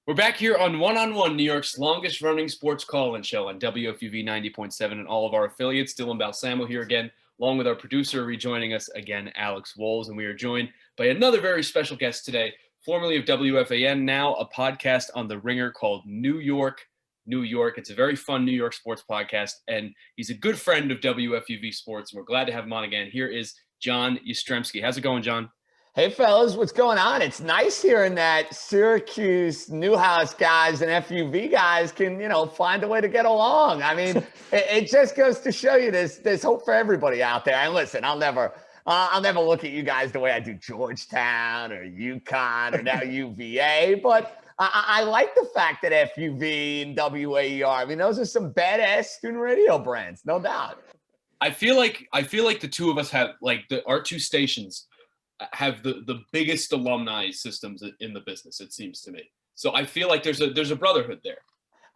We're back here on One, New York's longest running sports call-in show on WFUV 90.7 and all of our affiliates. Dylan Balsamo here again, along with our producer rejoining us again, Alex Wolves. And we are joined by another very special guest today, formerly of WFAN, now a podcast on The Ringer called New York, New York. It's a very fun New York sports podcast, and he's a good friend of WFUV Sports, and we're glad to have him on again. Here is John Jastremski. How's it going, John? Hey, fellas, what's going on? It's nice hearing that Syracuse, Newhouse guys and FUV guys can, find a way to get along. I mean, it just goes to show you there's hope for everybody out there. And listen, I'll never look at you guys the way I do Georgetown or UConn or now UVA, but I like the fact that FUV and WAER, I mean, those are some badass student radio brands, no doubt. I feel like the two of us have, our two stations have the biggest alumni systems in the business, it seems to me. So I feel like there's a brotherhood there.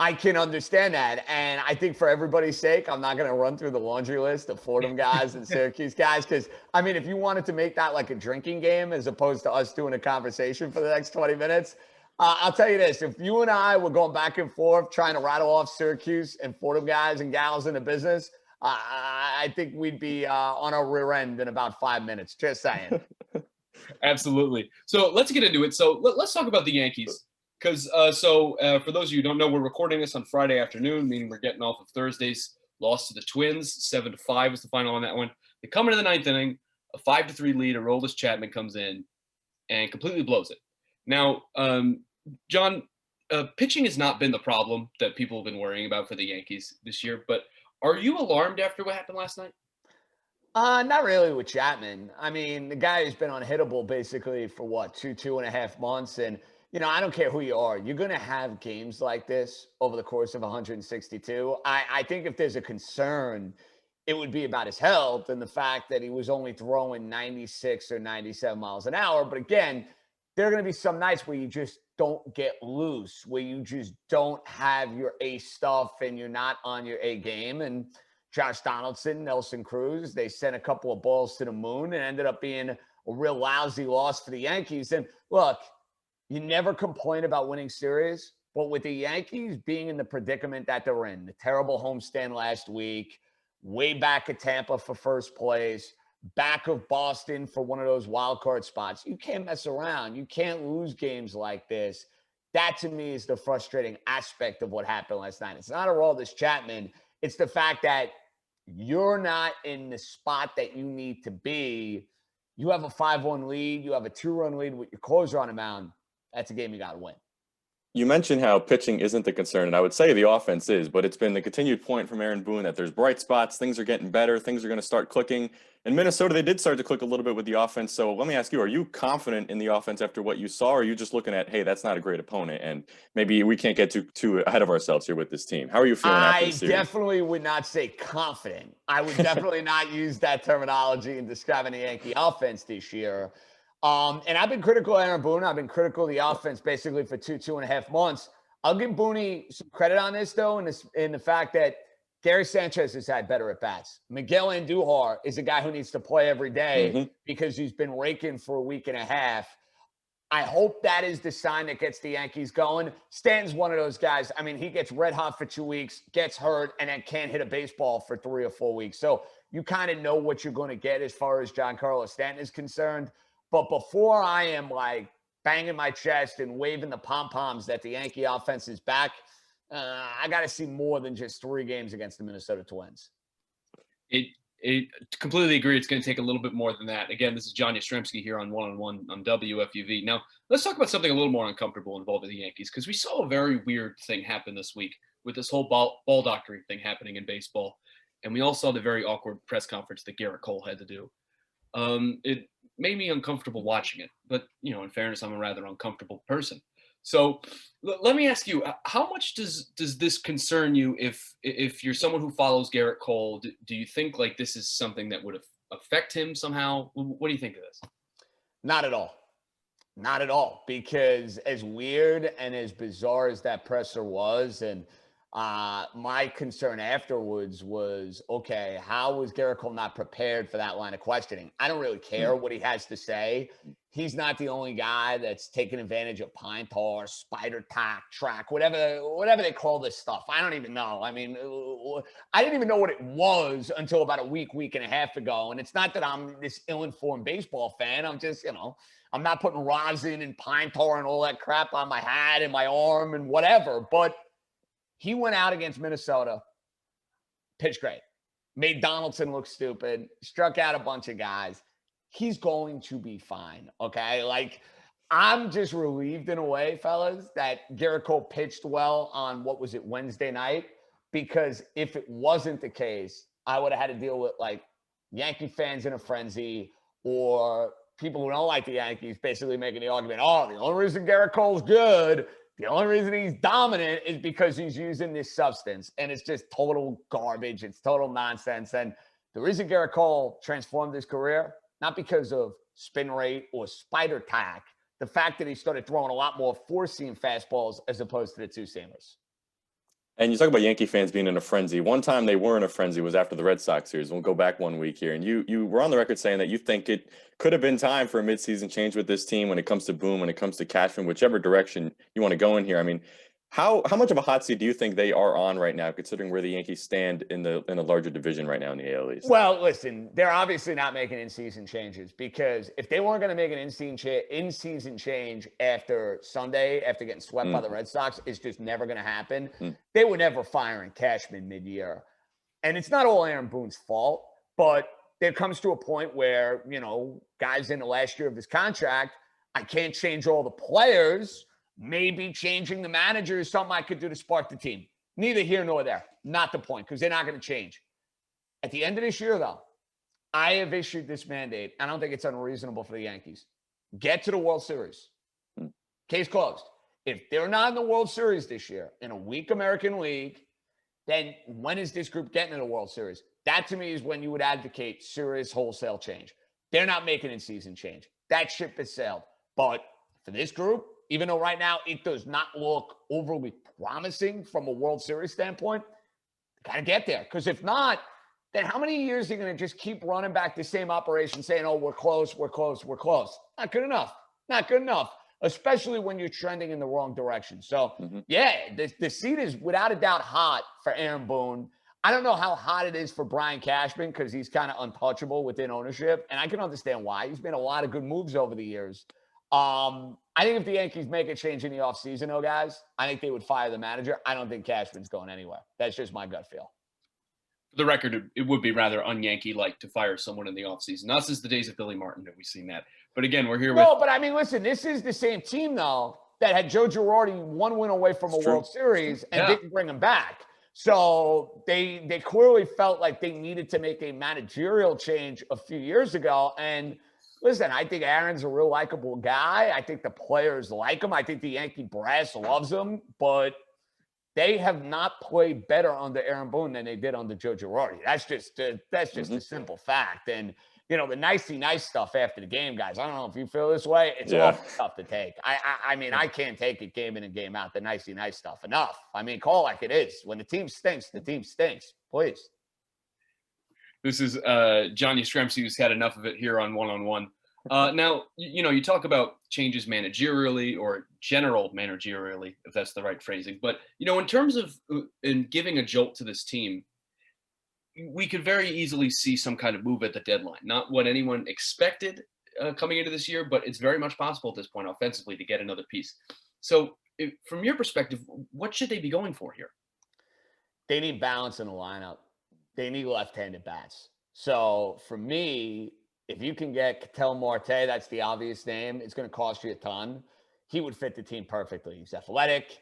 I can understand that. And I think for everybody's sake, I'm not going to run through the laundry list of Fordham guys and Syracuse guys. Because, I mean, if you wanted to make that like a drinking game as opposed to us doing a conversation for the next 20 minutes, I'll tell you this. If you and I were going back and forth trying to rattle off Syracuse and Fordham guys and gals in the business, I think we'd be on our rear end in about 5 minutes. Just saying. Absolutely. So let's get into it. So let's talk about the Yankees. Because for those of you who don't know, we're recording this on Friday afternoon, meaning we're getting off of Thursday's loss to the Twins. 7-5 was the final on that one. They come into the ninth inning, a 5-3 lead. Aroldis Chapman comes in and completely blows it. Now, John, pitching has not been the problem that people have been worrying about for the Yankees this year. But are you alarmed after what happened last night? Not really with Chapman. I mean, the guy has been unhittable basically for what, 2.5 months. And, I don't care who you are. You're going to have games like this over the course of 162. I think if there's a concern, it would be about his health and the fact that he was only throwing 96 or 97 miles an hour. But again, there are going to be some nights where you just don't get loose, where you just don't have your A stuff and you're not on your A game. And Josh Donaldson, Nelson Cruz, they sent a couple of balls to the moon and ended up being a real lousy loss for the Yankees. And look, you never complain about winning series, but with the Yankees being in the predicament that they're in, the terrible homestand last week, way back at Tampa for first place, back of Boston for one of those wild card spots, you can't mess around. You can't lose games like this. That to me is the frustrating aspect of what happened last night. It's not Aroldis Chapman. It's the fact that you're not in the spot that you need to be. You have a 5-1 lead. You have a 2-run lead with your closer on the mound. That's a game you got to win. You mentioned how pitching isn't the concern, and I would say the offense is, but it's been the continued point from Aaron Boone that there's bright spots, things are getting better, things are going to start clicking. In Minnesota, they did start to click a little bit with the offense. So let me ask you, are you confident in the offense after what you saw, or are you just looking at, hey, that's not a great opponent, and maybe we can't get too ahead of ourselves here with this team? How are you feeling after the series? I definitely would not say confident. I would definitely not use that terminology in describing the Yankee offense this year. And I've been critical of Aaron Boone. I've been critical of the offense basically for 2.5 months. I'll give Boone some credit on this, though, in the fact that Gary Sanchez has had better at-bats. Miguel Andujar is a guy who needs to play every day because he's been raking for a week and a half. I hope that is the sign that gets the Yankees going. Stanton's one of those guys. I mean, he gets red hot for 2 weeks, gets hurt, and then can't hit a baseball for 3 or 4 weeks. So you kind of know what you're going to get as far as Giancarlo Stanton is concerned. But before I am banging my chest and waving the pom-poms that the Yankee offense is back, I got to see more than just 3 games against the Minnesota Twins. It completely agree. It's going to take a little bit more than that. Again, this is John Jastremski here on One on WFUV. Now, let's talk about something a little more uncomfortable involving the Yankees, because we saw a very weird thing happen this week with this whole ball doctoring thing happening in baseball. And we all saw the very awkward press conference that Garrett Cole had to do. It made me uncomfortable watching it. But, in fairness, I'm a rather uncomfortable person. So let me ask you, how much does this concern you if you're someone who follows Garrett Cole? Do you think this is something that would affect him somehow? What do you think of this? Not at all. Not at all. Because as weird and as bizarre as that presser was, and My concern afterwards was, okay, how was Garrett Cole not prepared for that line of questioning? I don't really care what he has to say. He's not the only guy that's taking advantage of pine tar, spider tack, track, whatever they call this stuff. I don't even know. I mean, I didn't even know what it was until about a week and a half ago. And it's not that I'm this ill-informed baseball fan. I'm just, I'm not putting rosin and pine tar and all that crap on my hat and my arm and whatever. But he went out against Minnesota, pitched great, made Donaldson look stupid, struck out a bunch of guys. He's going to be fine, okay? Like, I'm just relieved in a way, fellas, that Garrett Cole pitched well on, what was it, Wednesday night? Because if it wasn't the case, I would have had to deal with, like, Yankee fans in a frenzy or people who don't like the Yankees basically making the argument, oh, the only reason Garrett Cole's good, the only reason he's dominant is because he's using this substance. And it's just total garbage. It's total nonsense. And the reason Garrett Cole transformed his career, not because of spin rate or spider tack, the fact that he started throwing a lot more four-seam fastballs as opposed to the two-seamers. And you talk about Yankee fans being in a frenzy. One time they were in a frenzy was after the Red Sox series. We'll go back 1 week here. And you were on the record saying that you think it could have been time for a midseason change with this team when it comes to Boone, when it comes to Cashman, whichever direction you want to go in here. I mean, how much of a hot seat do you think they are on right now, considering where the Yankees stand in the larger division right now in the AL East? Well, listen, they're obviously not making in-season changes, because if they weren't going to make an in-season change after Sunday, after getting swept by the Red Sox, it's just never going to happen. They were never firing Cashman mid-year. And it's not all Aaron Boone's fault, but there comes to a point where, guys in the last year of his contract, I can't change all the players. Maybe changing the manager is something I could do to spark the team. Neither here nor there. Not the point, because they're not going to change. At the end of this year, though, I have issued this mandate. I don't think it's unreasonable for the Yankees. Get to the World Series. Case closed. If they're not in the World Series this year, in a weak American League, then when is this group getting to the World Series? That, to me, is when you would advocate serious wholesale change. They're not making in-season change. That ship has sailed. But for this group, even though right now it does not look overly promising from a World Series standpoint, got to get there. Because if not, then how many years are you going to just keep running back the same operation saying, oh, we're close, we're close, we're close? Not good enough. Not good enough, especially when you're trending in the wrong direction. So, yeah, the seat is without a doubt hot for Aaron Boone. I don't know how hot it is for Brian Cashman, because he's kind of untouchable within ownership. And I can understand why. He's made a lot of good moves over the years. I think if the Yankees make a change in the offseason, though, guys, I think they would fire the manager. I don't think Cashman's going anywhere. That's just my gut feel. For the record, it would be rather un-Yankee-like to fire someone in the offseason. Not since the days of Billy Martin have we seen that. But again, we're here with... No, but I mean, listen, this is the same team, though, that had Joe Girardi one win away from a World Series and didn't bring him back. So they clearly felt like they needed to make a managerial change a few years ago. And listen, I think Aaron's a real likable guy. I think the players like him. I think the Yankee brass loves him. But they have not played better under Aaron Boone than they did under Joe Girardi. That's just a simple fact. And, the nicey nice stuff after the game, guys, I don't know if you feel this way. It's all tough to take. I mean, I can't take it game in and game out, the nicey nice stuff. Enough. I mean, call like it is. When the team stinks, the team stinks. Please. This is John Jastremski, who's had enough of it here on One-on-One. Now, you talk about changes managerially or general managerially, if that's the right phrasing. But, in terms of in giving a jolt to this team, we could very easily see some kind of move at the deadline. Not what anyone expected coming into this year, but it's very much possible at this point offensively to get another piece. So from your perspective, what should they be going for here? They need balance in the lineup. They need left-handed bats. So for me, if you can get Ketel Marte, that's the obvious name, it's going to cost you a ton. He would fit the team perfectly. He's athletic.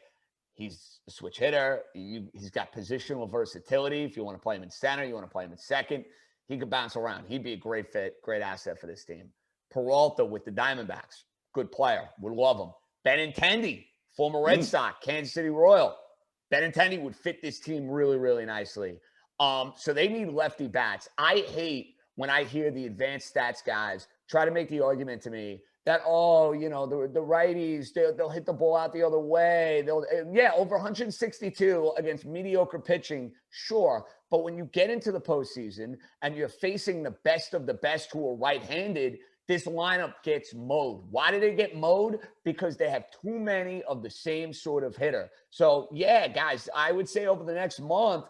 He's a switch hitter. He's got positional versatility. If you want to play him in center, you want to play him in second, he could bounce around. He'd be a great fit, great asset for this team. Peralta with the Diamondbacks, good player. Would love him. Benintendi, former Red Sox, Kansas City Royal. Benintendi would fit this team really, really nicely. So they need lefty bats. I hate when I hear the advanced stats guys try to make the argument to me that, the righties, they'll hit the ball out the other way. Over 162 against mediocre pitching, sure. But when you get into the postseason and you're facing the best of the best who are right-handed, this lineup gets mowed. Why do they get mowed? Because they have too many of the same sort of hitter. So, yeah, guys, I would say over the next month,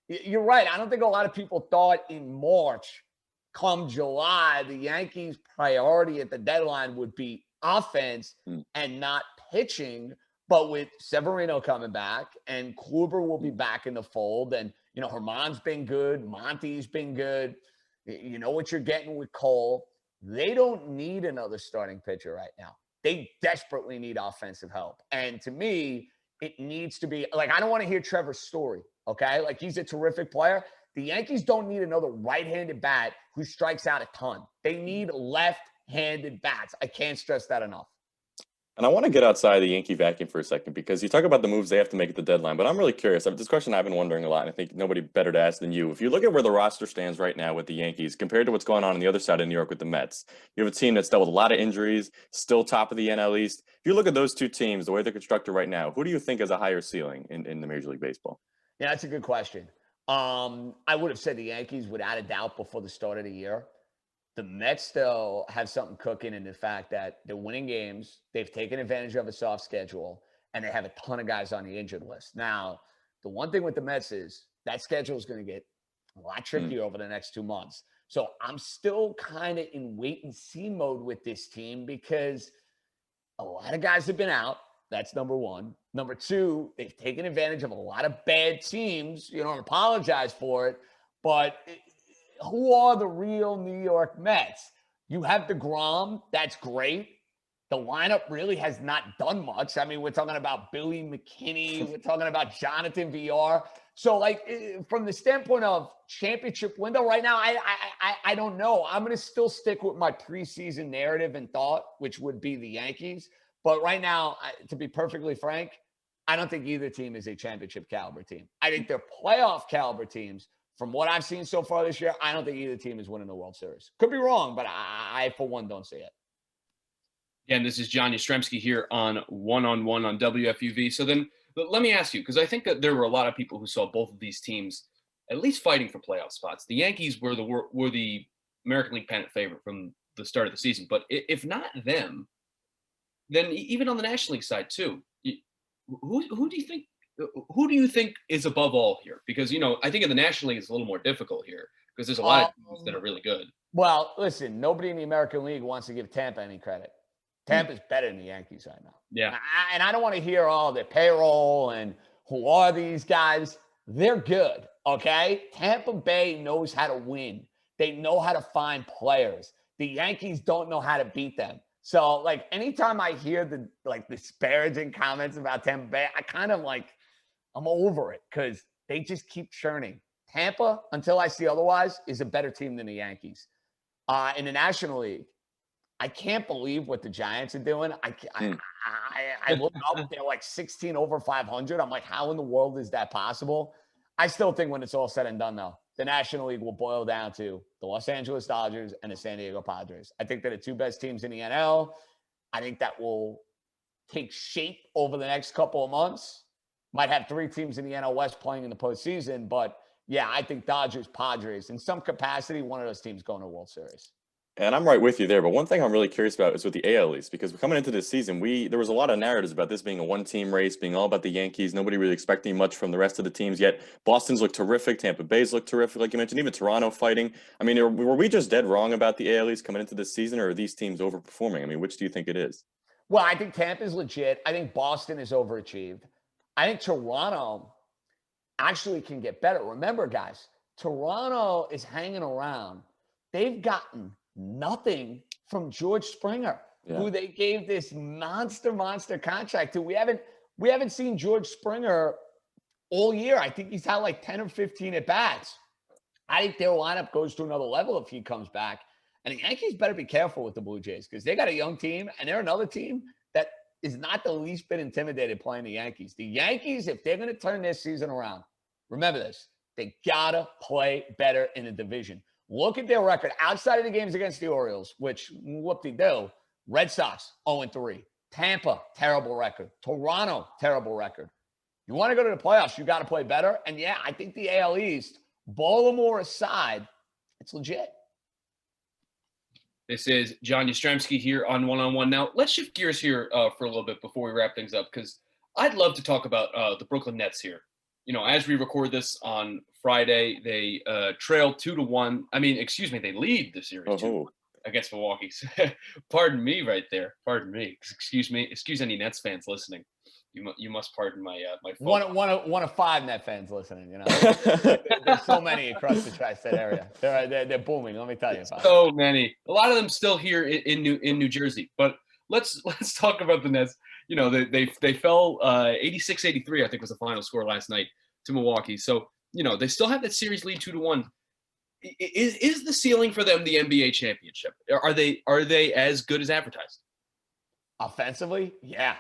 you're right. I don't think a lot of people thought in March, come July, the Yankees' priority at the deadline would be offense and not pitching. But with Severino coming back and Kluber will be back in the fold, and Herman's been good, Monty's been good. You know what you're getting with Cole. They don't need another starting pitcher right now. They desperately need offensive help. And to me, it needs to be like, I don't want to hear Trevor's story. Okay. Like, he's a terrific player. The Yankees don't need another right-handed bat who strikes out a ton. They need left-handed bats. I can't stress that enough. And I want to get outside the Yankee vacuum for a second, because you talk about the moves they have to make at the deadline, but I'm really curious. This question I've been wondering a lot, and I think nobody better to ask than you. If you look at where the roster stands right now with the Yankees compared to what's going on the other side of New York with the Mets, you have a team that's dealt with a lot of injuries, still top of the NL East. If you look at those two teams, the way they're constructed right now, who do you think has a higher ceiling in the Major League Baseball? Yeah, that's a good question. I would have said the Yankees without a doubt before the start of the year. The Mets, though, have something cooking in the fact that they're winning games. They've taken advantage of a soft schedule, and they have a ton of guys on the injured list. Now, the one thing with the Mets is that schedule is going to get a lot trickier over the next 2 months. So I'm still kind of in wait-and-see mode with this team because a lot of guys have been out. That's number one. Number two, they've taken advantage of a lot of bad teams. You don't apologize for it, but who are the real New York Mets? You have DeGrom. That's great. The lineup really has not done much. I mean, we're talking about Billy McKinney. We're talking about Jonathan VR. So, like, from the standpoint of championship window right now, I don't know. I'm going to still stick with my preseason narrative and thought, which would be the Yankees. But right now, to be perfectly frank, I don't think either team is a championship caliber team. I think they're playoff caliber teams. From what I've seen so far this year, I don't think either team is winning the World Series. Could be wrong, but I for one, don't see it. Again, this is John Jastremski here on One-on-One on WFUV. So then let me ask you, because I think that there were a lot of people who saw both of these teams at least fighting for playoff spots. The Yankees were the American League pennant favorite from the start of the season. But if not them, then even on the National League side too, who do you think is above all here? Because, I think in the National League it's a little more difficult here because there's a lot of teams that are really good. Well, listen, nobody in the American League wants to give Tampa any credit. Tampa's better than the Yankees right now. Yeah. And I don't want to hear all their payroll and who are these guys. They're good, okay? Tampa Bay knows how to win. They know how to find players. The Yankees don't know how to beat them. So, like, anytime I hear the disparaging comments about Tampa Bay, I kind of I'm over it because they just keep churning. Tampa, until I see otherwise, is a better team than the Yankees. In the National League, I can't believe what the Giants are doing. I look up, they're 16 over 500. I'm like, how in the world is that possible? I still think when it's all said and done, though, the National League will boil down to the Los Angeles Dodgers and the San Diego Padres. I think they're the two best teams in the NL. I think that will take shape over the next couple of months. Might have three teams in the NL West playing in the postseason, but yeah, I think Dodgers, Padres, in some capacity, one of those teams going to World Series. And I'm right with you there. But one thing I'm really curious about is with the AL East, because coming into this season, there was a lot of narratives about this being a one-team race, being all about the Yankees, nobody really expecting much from the rest of the teams yet. Boston's looked terrific. Tampa Bay's looked terrific, like you mentioned, even Toronto fighting. I mean, were we just dead wrong about the AL East coming into this season, or are these teams overperforming? I mean, which do you think it is? Well, I think Tampa's legit. I think Boston is overachieved. I think Toronto actually can get better. Remember, guys, Toronto is hanging around. They've gotten nothing from George Springer, who they gave this monster contract to. We haven't seen George Springer all year. I think he's had 10 or 15 at bats. I think their lineup goes to another level if he comes back. And the Yankees better be careful with the Blue Jays because they got a young team and they're another team that is not the least bit intimidated playing the Yankees. The Yankees, if they're going to turn their season around, remember this, they got to play better in the division. Look at their record outside of the games against the Orioles, which whoop-de-do. Red Sox 0-3. Tampa, terrible record. Toronto, terrible record. You want to go to the playoffs, you got to play better. And yeah, I think the AL East, Baltimore aside, it's legit. This is John Jastremski here on One on One. Now, let's shift gears here for a little bit before we wrap things up, because I'd love to talk about the Brooklyn Nets here. You know, as we record this on Friday, they trail 2-1. I mean, excuse me, they lead the series 2 against Milwaukee. Pardon me right there. Pardon me. Excuse me. Excuse any Nets fans listening. You must pardon my my fault. One of 5 Net fans listening. You know, there's so many across the tri-state area. They're booming. Let me tell you about so many. A lot of them still here in New Jersey. But let's talk about the Nets. You know, they fell 86-83. I think was the final score last night to Milwaukee. So you know they still have that series lead 2-1. Is the ceiling for them the NBA championship? Are they as good as advertised? Offensively, yeah.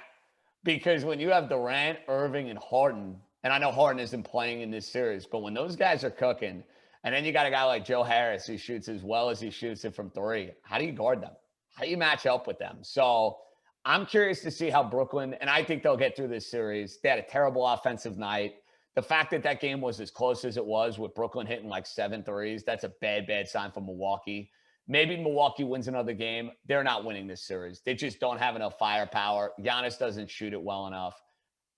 Because when you have Durant, Irving, and Harden, and I know Harden isn't playing in this series, but when those guys are cooking, and then you got a guy like Joe Harris who shoots as well as he shoots it from 3, how do you guard them? How do you match up with them? So I'm curious to see how Brooklyn, and I think they'll get through this series. They had a terrible offensive night. The fact that that game was as close as it was with Brooklyn hitting like 7 threes, that's a bad sign for Milwaukee. Maybe Milwaukee wins another game. They're not winning this series. They just don't have enough firepower. Giannis doesn't shoot it well enough.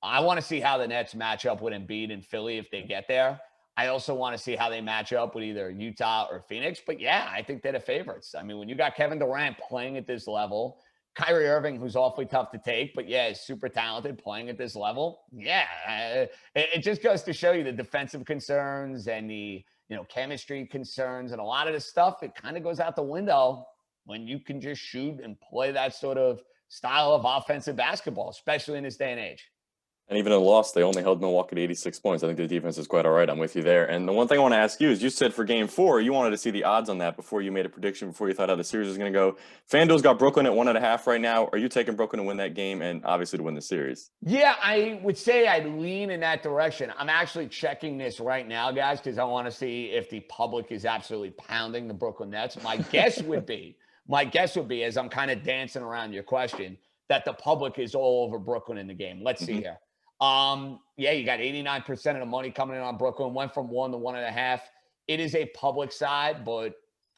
I want to see how the Nets match up with Embiid and Philly if they get there. I also want to see how they match up with either Utah or Phoenix. But yeah, I think they're the favorites. I mean, when you got Kevin Durant playing at this level, Kyrie Irving, who's awfully tough to take, but yeah, is super talented playing at this level. Yeah, it just goes to show you the defensive concerns and the chemistry concerns and a lot of this stuff. It kind of goes out the window when you can just shoot and play that sort of style of offensive basketball, especially in this day and age. And even in a loss, they only held Milwaukee to 86 points. I think the defense is quite all right. I'm with you there. And the one thing I want to ask you is, you said for Game 4, you wanted to see the odds on that before you made a prediction, before you thought how the series was going to go. FanDuel's got Brooklyn at 1.5 right now. Are you taking Brooklyn to win that game and obviously to win the series? Yeah, I would say I'd lean in that direction. I'm actually checking this right now, guys, because I want to see if the public is absolutely pounding the Brooklyn Nets. My guess would be, as I'm kind of dancing around your question, that the public is all over Brooklyn in the game. Let's see here. Yeah, you got 89% of the money coming in on Brooklyn. Went from 1 to 1.5. It is a public side, but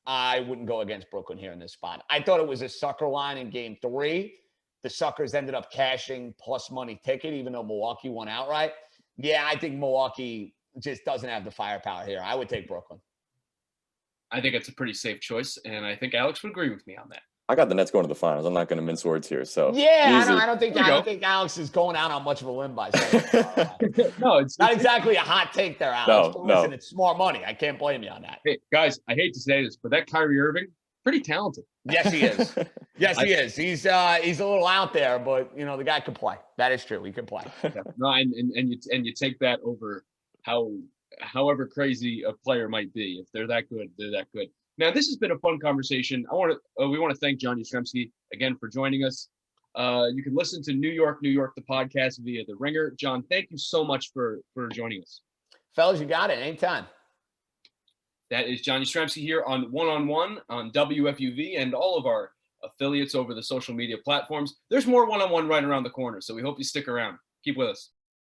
I wouldn't go against Brooklyn here in this spot. I thought it was a sucker line in Game 3. The suckers ended up cashing plus money ticket, even though Milwaukee won outright. Yeah, I think Milwaukee just doesn't have the firepower here. I would take Brooklyn. I think it's a pretty safe choice, and I think Alex would agree with me on that. I got the Nets going to the finals. I'm not going to mince words here. So yeah, I don't think Alex is going out on much of a limb by saying no, it's not exactly a hot take there, Alex. No, listen, it's smart money. I can't blame you on that. Hey, guys, I hate to say this, but that Kyrie Irving, pretty talented. Yes, he is. Yes, he is. He's a little out there, but the guy can play. That is true. He can play. Yeah. No, and you take that over however crazy a player might be. If they're that good, they're that good. Now, this has been a fun conversation. We want to thank John Jastremski again for joining us. You can listen to New York, the podcast via The Ringer. John, thank you so much for joining us. Fellas, you got it. Anytime. That is John Jastremski here on One on WFUV and all of our affiliates over the social media platforms. There's more One-on-One right around the corner, so we hope you stick around. Keep with us.